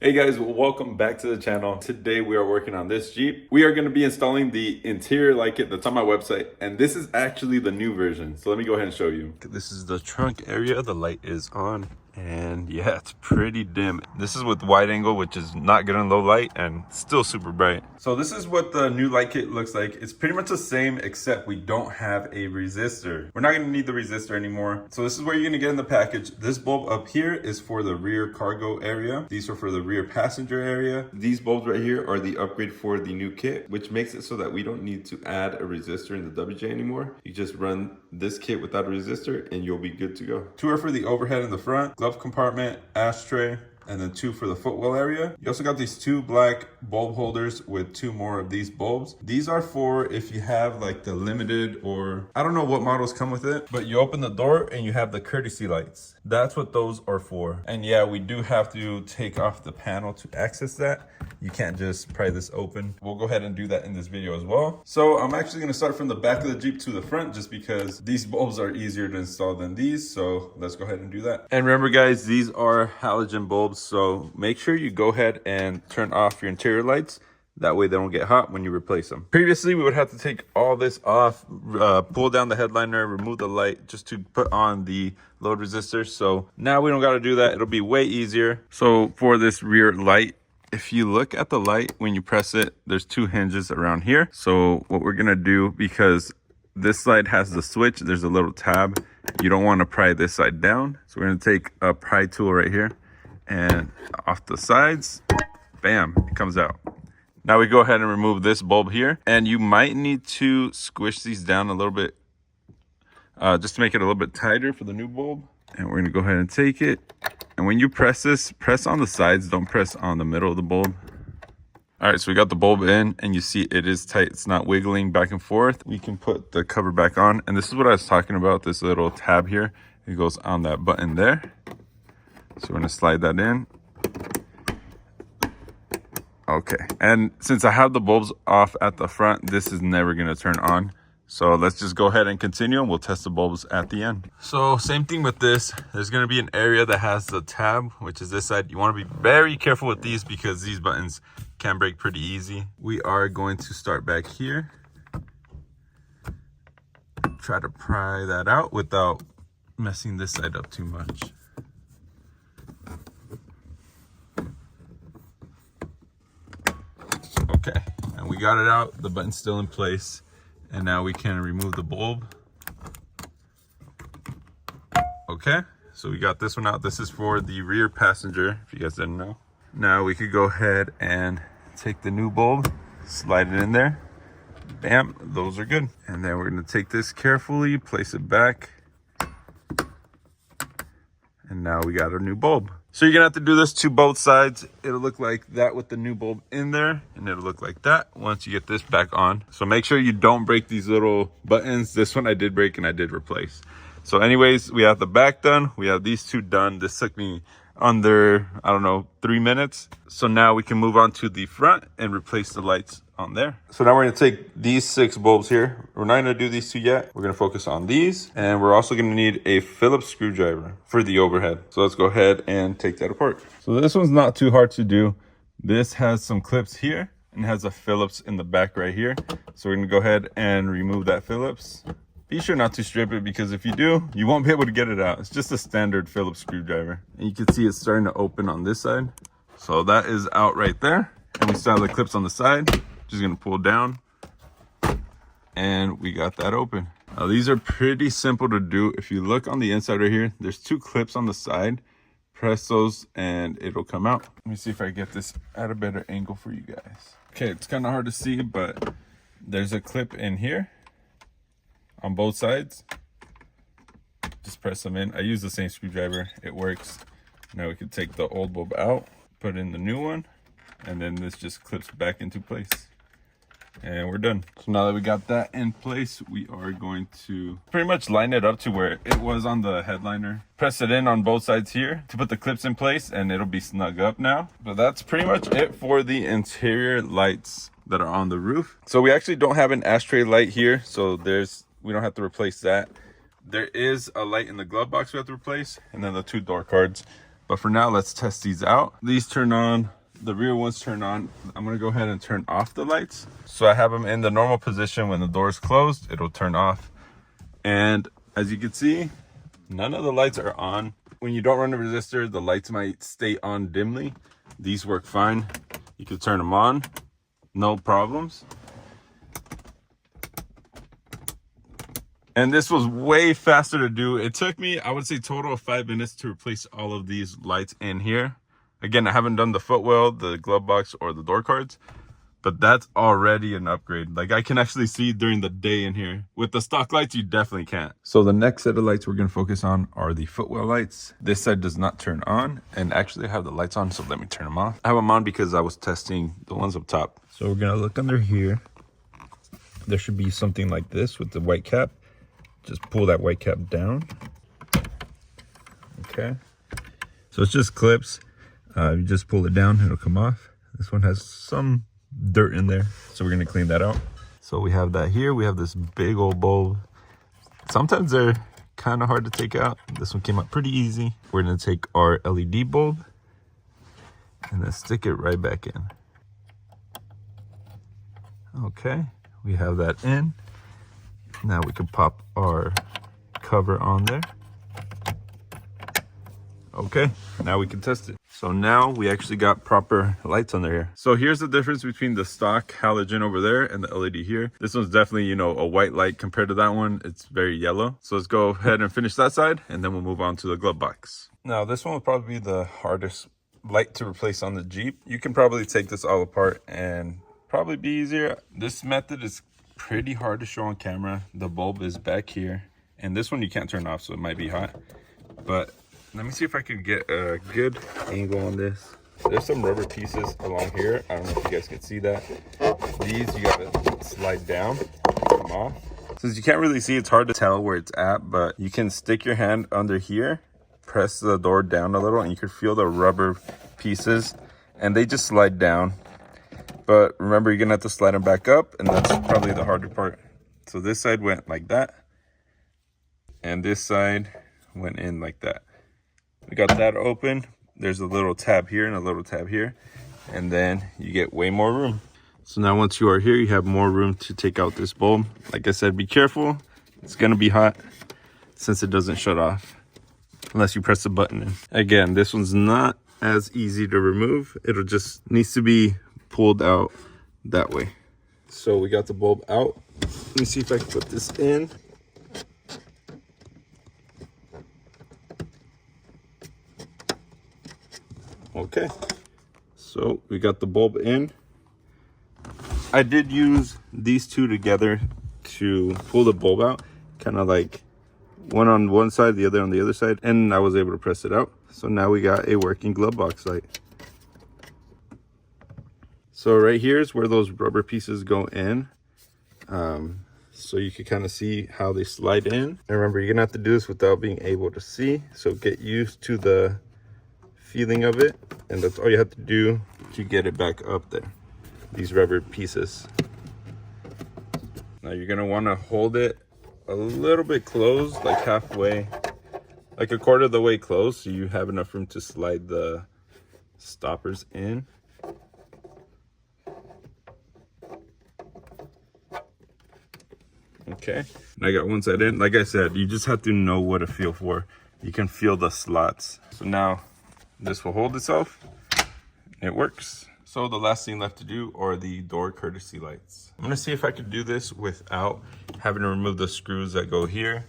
Hey guys, welcome back to the channel. Today we are working on this Jeep. We are going to be installing the interior light kit that's on my website, and this is actually the new version. So let me go ahead and show you. This is the trunk area. The light is on, and yeah, it's pretty dim. This is with wide angle, which is not good in low light and still super bright. So this is what the new light kit looks like. It's pretty much the same, except we don't have a resistor. We're not going to need the resistor anymore. So this is where you're going to get in the package. This bulb up here is for the rear cargo area. These are for the rear passenger area. These bulbs right here are the upgrade for the new kit, which makes it so that we don't need to add a resistor in the WJ anymore. You just run this kit without a resistor and you'll be good to go. Two are for the overhead in the front, glove compartment, ashtray, and then two for the footwell area. You also got these two black bulb holders with two more of these bulbs. These are for if you have like the limited, or I don't know what models come with it, but you open the door and you have the courtesy lights. That's what those are for. And yeah, we do have to take off the panel to access that. You can't just pry this open. We'll go ahead and do that in this video as well. So I'm actually gonna start from the back of the Jeep to the front just because these bulbs are easier to install than these. So let's go ahead and do that. And remember guys, these are halogen bulbs. So make sure you go ahead and turn off your interior lights. That way they don't get hot when you replace them. Previously, we would have to take all this off, pull down the headliner, remove the light just to put on the load resistor. So now we don't got to do that. It'll be way easier. So for this rear light, if you look at the light, when you press it, there's two hinges around here. So what we're going to do, because this side has the switch, there's a little tab. You don't want to pry this side down. So we're going to take a pry tool right here and off the sides, bam, it comes out. Now we go ahead and remove this bulb here, and you might need to squish these down a little bit just to make it a little bit tighter for the new bulb. And we're gonna go ahead and take it. And when you press this, press on the sides, don't press on the middle of the bulb. All right, so we got the bulb in and you see it is tight. It's not wiggling back and forth. We can put the cover back on. And this is what I was talking about, this little tab here. It goes on that button there. So we're gonna slide that in. Okay, and since I have the bulbs off at the front, this is never gonna turn on. So let's just go ahead and continue and we'll test the bulbs at the end. So same thing with this. There's gonna be an area that has the tab, which is this side. You wanna be very careful with these because these buttons can break pretty easy. We are going to start back here. Try to pry that out without messing this side up too much. Okay, and we got it out. The button's still in place. And now we can remove the bulb. Okay, so we got this one out. This is for the rear passenger, if you guys didn't know. Now we could go ahead and take the new bulb, slide it in there. Bam, those are good. And then we're gonna take this carefully, place it back. And now we got our new bulb. So you're gonna have to do this to both sides. It'll look like that with the new bulb in there, and it'll look like that once you get this back on. So make sure you don't break these little buttons. This one I did break and I did replace. So anyways, we have the back done. We have these two done. This took me under, I don't know, 3 minutes. So now we can move on to the front and replace the lights on there. So now we're gonna take these 6 bulbs here. We're not gonna do these 2 yet. We're gonna focus on these. And we're also gonna need a Phillips screwdriver for the overhead. So let's go ahead and take that apart. So this one's not too hard to do. This has some clips here and has a Phillips in the back right here. So we're gonna go ahead and remove that Phillips. Be sure not to strip it because if you do, you won't be able to get it out. It's just a standard Phillips screwdriver. And you can see it's starting to open on this side. So that is out right there. And we still have the clips on the side. Just gonna pull down. And we got that open. Now these are pretty simple to do. If you look on the inside right here, there's 2 clips on the side. Press those and it'll come out. Let me see if I get this at a better angle for you guys. Okay, it's kind of hard to see, but there's a clip in here on both sides. Just press them in. I use the same screwdriver, it works. Now we can take the old bulb out, put in the new one, and then this just clips back into place. And we're done. So now that we got that in place, we are going to pretty much line it up to where it was on the headliner. Press it in on both sides here to put the clips in place, and it'll be snug up now. But that's pretty much it for the interior lights that are on the roof. So we actually don't have an ashtray light here, so we don't have to replace that. There is a light in the glove box we have to replace, and then the 2 door cards. But for now, let's test these out. These turn on, the rear ones turn on. I'm gonna go ahead and turn off the lights. So I have them in the normal position. When the door is closed, it'll turn off. And as you can see, none of the lights are on. When you don't run a resistor, the lights might stay on dimly. These work fine. You can turn them on, no problems. And this was way faster to do. It took me, I would say, total of 5 minutes to replace all of these lights in here. Again, I haven't done the footwell, the glove box, or the door cards, but that's already an upgrade. Like, I can actually see during the day in here. With the stock lights, you definitely can't. So the next set of lights we're gonna focus on are the footwell lights. This side does not turn on, and actually I have the lights on, so let me turn them off. I have them on because I was testing the ones up top. So we're gonna look under here. There should be something like this with the white cap. Just pull that white cap down. Okay. So it's just clips. You just pull it down, it'll come off. This one has some dirt in there, so we're gonna clean that out. So we have that here. We have this big old bulb. Sometimes they're kind of hard to take out. This one came out pretty easy. We're gonna take our LED bulb and then stick it right back in. Okay, we have that in. Now we can pop our cover on there. Okay, now we can test it. So now we actually got proper lights under here. So here's the difference between the stock halogen over there and the LED here. This one's definitely, you know, a white light compared to that one. It's very yellow. So let's go ahead and finish that side, and then we'll move on to the glove box. Now this one will probably be the hardest light to replace on the Jeep. You can probably take this all apart and probably be easier. This method is pretty hard to show on camera. The bulb is back here, and this one you can't turn off, so it might be hot. But let me see if I can get a good angle on this. There's some rubber pieces along here. I don't know if you guys can see that. These you gotta slide down, come off. Since you can't really see, it's hard to tell where it's at, but you can stick your hand under here, press the door down a little, and you can feel the rubber pieces, and they just slide down. But remember, you're gonna have to slide them back up, and that's probably the harder part. So this side went like that, and this side went in like that. We got that open. There's a little tab here and a little tab here, and then you get way more room. So now once you are here, you have more room to take out this bulb. Like I said, be careful. It's gonna be hot since it doesn't shut off unless you press the button in. Again, this one's not as easy to remove. It'll just needs to be pulled out that way. So we got the bulb out. Let me see if I can put this in. Okay, so we got the bulb in. I did use these two together to pull the bulb out, kind of like one on one side, the other on the other side, and I was able to press it out. So now we got a working glove box light. So right here is where those rubber pieces go in. So you can kind of see how they slide in. And remember, you're gonna have to do this without being able to see. So get used to the feeling of it. And that's all you have to do to get it back up there. These rubber pieces. Now you're gonna wanna hold it a little bit closed, like halfway, like a quarter of the way closed, so you have enough room to slide the stoppers in. Okay, and I got one side in. Like I said, you just have to know what to feel for. You can feel the slots. So now this will hold itself. It works. So the last thing left to do are the door courtesy lights. I'm gonna see if I could do this without having to remove the screws that go here,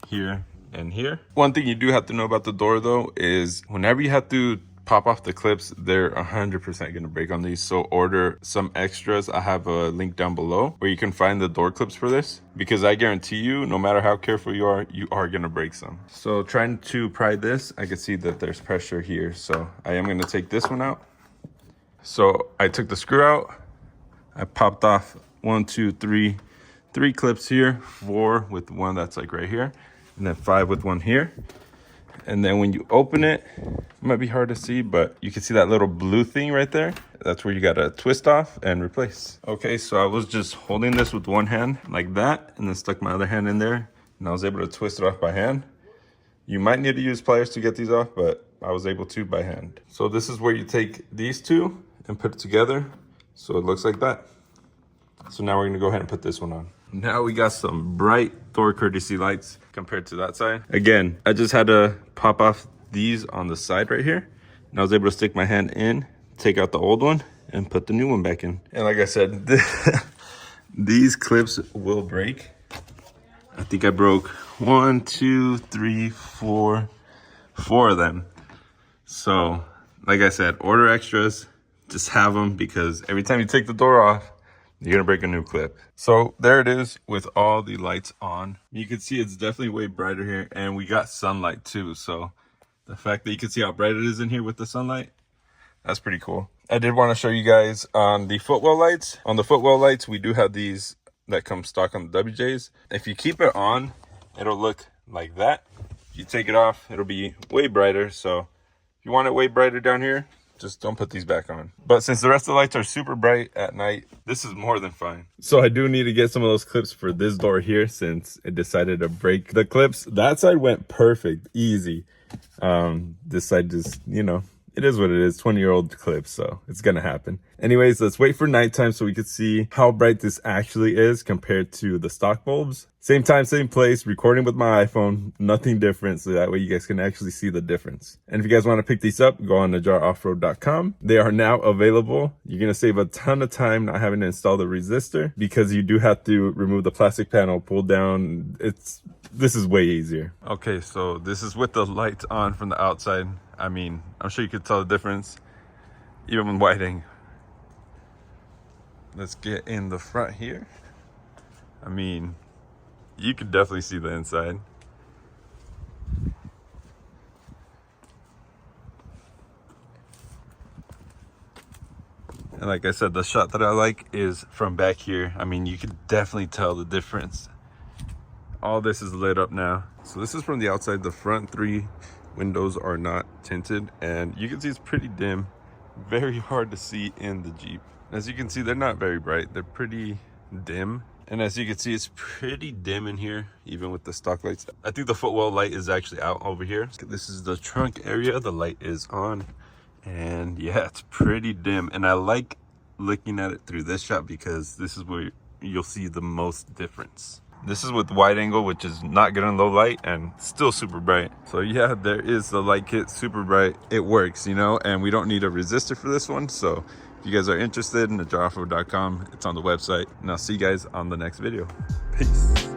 here, and here. One thing you do have to know about the door though is whenever you have to pop off the clips, they're 100% gonna break on these. So order some extras. I have a link down below where you can find the door clips for this, because I guarantee you, no matter how careful you are gonna break some. So trying to pry this, I can see that there's pressure here. So I am gonna take this one out. So I took the screw out. I popped off 1, 2, 3 clips here, 4 with one that's like right here, and then 5 with one here. And then when you open it, it might be hard to see, but you can see that little blue thing right there. That's where you gotta twist off and replace. Okay, so I was just holding this with one hand like that, and then stuck my other hand in there, and I was able to twist it off by hand. You might need to use pliers to get these off, but I was able to by hand. So this is where you take these two and put it together. So it looks like that. So now we're gonna go ahead and put this one on. Now we got some bright Thor courtesy lights compared to that side. Again, I just had to pop off these on the side right here. And I was able to stick my hand in, take out the old one, and put the new one back in. And like I said, these clips will break. I think I broke 1, 2, 3, 4 of them. So, like I said, order extras, just have them, because every time you take the door off, you're gonna break a new clip. So there it is with all the lights on. You can see it's definitely way brighter here, and we got sunlight too. So the fact that you can see how bright it is in here with the sunlight, that's pretty cool. I did want to show you guys on the Footw lights. On the Footw lights, we do have these that come stock on the WJs. If you keep it on, it'll look like that. If you take it off, it'll be way brighter. So if you want it way brighter down here, just don't put these back on. But since the rest of the lights are super bright at night, this is more than fine. So I do need to get some of those clips for this door here, since it decided to break the clips. That side went perfect, easy. This side just, you know, it is what it is, 20-year-old clips, so it's gonna happen. Anyways, let's wait for nighttime so we can see how bright this actually is compared to the stock bulbs. Same time, same place, recording with my iPhone, nothing different, so that way you guys can actually see the difference. And if you guys want to pick these up, go on najaroffroad.com. They are now available. You're gonna save a ton of time not having to install the resistor, because you do have to remove the plastic panel, pull down. This is way easier. Okay, so this is with the lights on from the outside. I mean, I'm sure you could tell the difference, even with whiting. Let's get in the front here. I mean, you could definitely see the inside. And like I said, the shot that I like is from back here. I mean, you could definitely tell the difference. All this is lit up now. So this is from the outside. The front 3 windows are not tinted, and you can see it's pretty dim. Very hard to see in the Jeep. As you can see, they're not very bright. They're pretty dim. And as you can see, it's pretty dim in here, even with the stock lights. I think the Footw light is actually out over here. This is the trunk area. The light is on. And yeah, it's pretty dim. And I like looking at it through this shot, because this is where you'll see the most difference. This is with wide angle, which is not good in low light and still super bright. So yeah, there is the light kit, super bright. It works, you know, and we don't need a resistor for this one. So if you guys are interested, najaroffroad.com, it's on the website. And I'll see you guys on the next video. Peace.